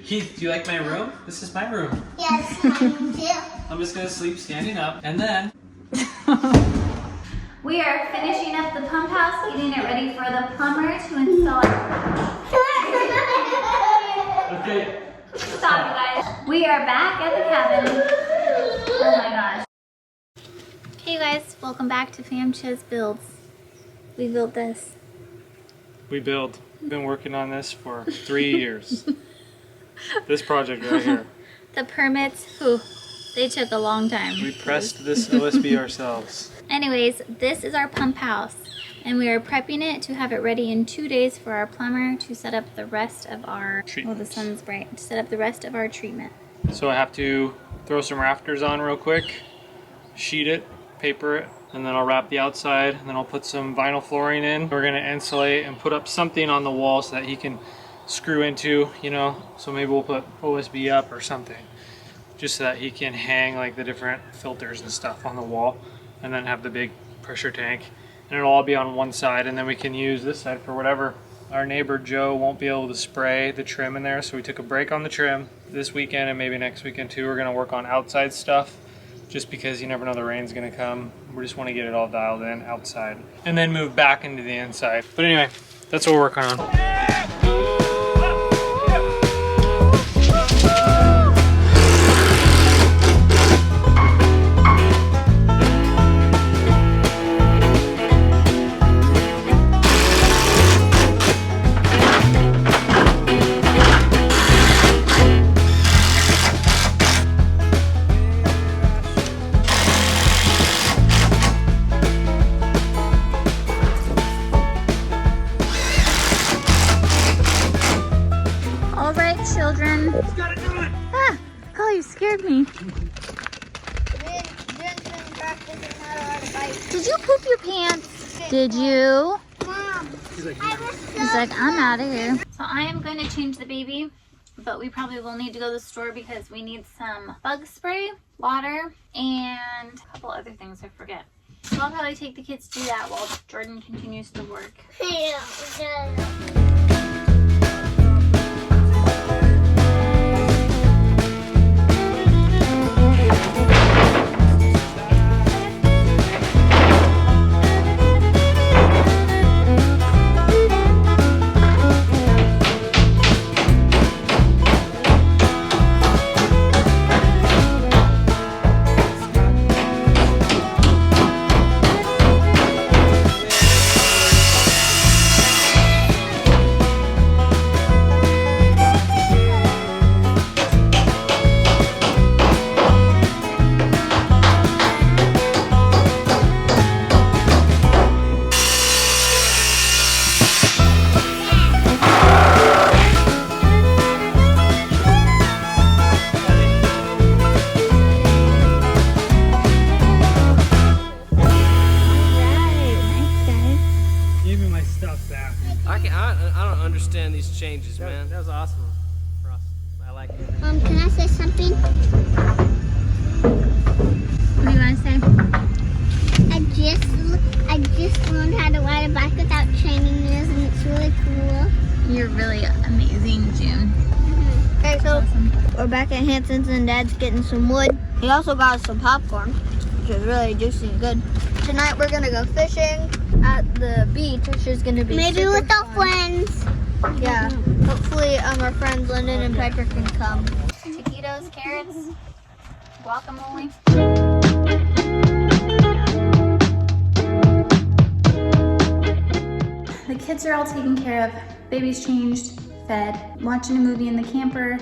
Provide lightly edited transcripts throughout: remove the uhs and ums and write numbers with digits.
Keith, do you like my room? This is my room. Yes, mine too. I'm just gonna sleep standing up, and then we are finishing up the pump house, getting it ready for the plumber to install. okay. Stop, you guys. We are back at the cabin. Oh my gosh. Hey guys, welcome back to Famchiz Builds. We built this. We've been working on this for 3 years. This project right here. The permits, they took a long time. We pressed this OSB ourselves. Anyways, this is our pump house, and we are prepping it to have it ready in 2 days for our plumber to set up the rest of our treatment. Oh, the sun's bright. To set up the rest of our treatment. So I have to throw some rafters on real quick, sheet it, paper it, and then I'll wrap the outside, and then I'll put some vinyl flooring in. We're gonna insulate and put up something on the wall so that he can screw into, you know, so maybe we'll put OSB up or something, just so that he can hang like the different filters and stuff on the wall, and then have the big pressure tank, and it'll all be on one side, and then we can use this side for whatever. Our neighbor Joe won't be able to spray the trim in there, so we took a break on the trim this weekend, and maybe next weekend too. We're gonna work on outside stuff, just because you never know the rain's gonna come. We just want to get it all dialed in outside and then move back into the inside. But anyway, that's what we're working on. Children. Ah, oh, you scared me. Did you poop your pants? Did you? Mom, He's like, I'm out of here. So I am going to change the baby, but we probably will need to go to the store because we need some bug spray, water, and a couple other things I forget. So I'll probably take the kids to do that while Jordan continues to work. Yeah. I don't understand these changes, man. That was awesome for us. I like it. Can I say something? What do you want to say? I just learned how to ride a bike without training wheels, and it's really cool. You're really amazing, June. Okay, so Awesome. we're back at Hanson's and Dad's getting some wood. He also got us some popcorn, which is really juicy and good. Tonight we're gonna go fishing at the beach, which is gonna be Maybe super with our fun. friends. Yeah, hopefully our friends Lyndon and Piper can come. Taquitos, carrots, guacamole. The kids are all taken care of. Baby's changed, fed, watching a movie in the camper.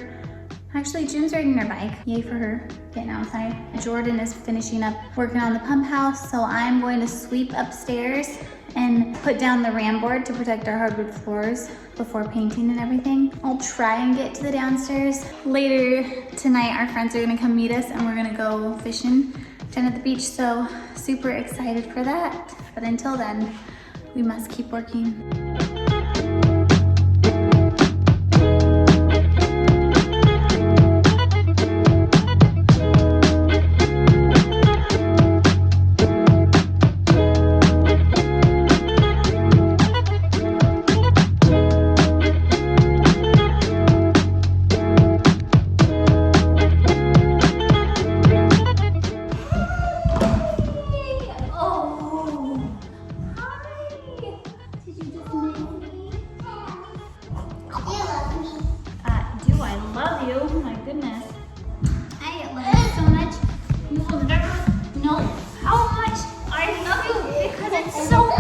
Actually, June's riding her bike. Yay for her, getting outside. Jordan is finishing up working on the pump house, so I'm going to sweep upstairs and put down the ram board to protect our hardwood floors before painting and everything. I'll try and get to the downstairs. Later tonight, our friends are gonna come meet us and we're gonna go fishing down at the beach, so super excited for that. But until then, we must keep working. you. Oh my goodness. I love you so much. You will never know how much I love you because it's so much.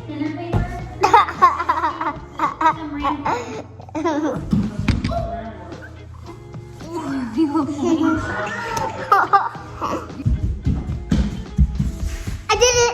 Dinner paper. Some random. Are you okay? I did it.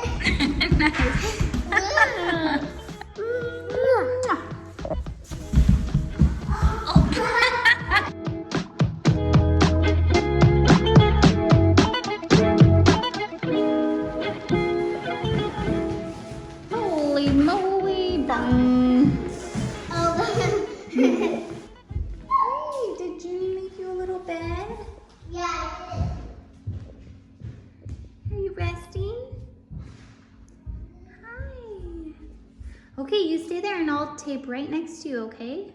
Holy moly, bung. Hey, did Junie make you a little bed? Yeah. Are you resting? Hi. Okay, you stay there and I'll tape right next to you, okay?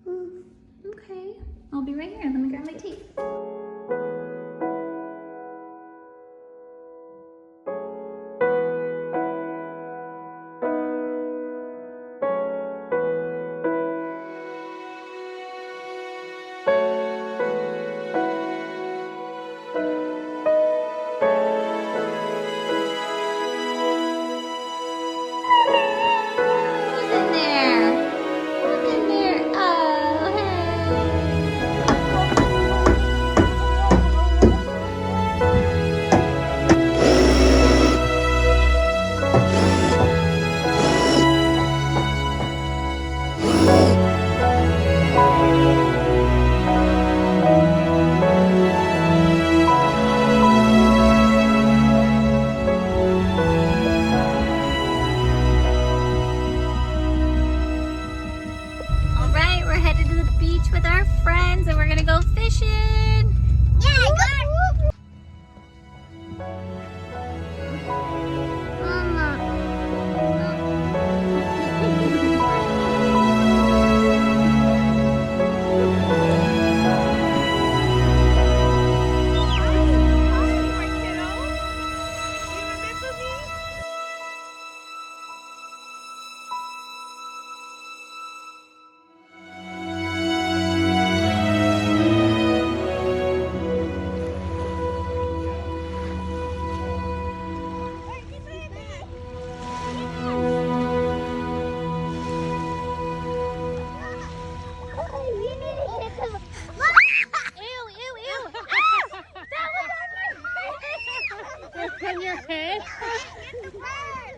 Okay. I'll be right here. Let me grab my tape. Who's in there? Who's in there? Oh, all right, we're headed to the beach with our friends and we're gonna go fishing. Yeah, go. On your head? Get the bird!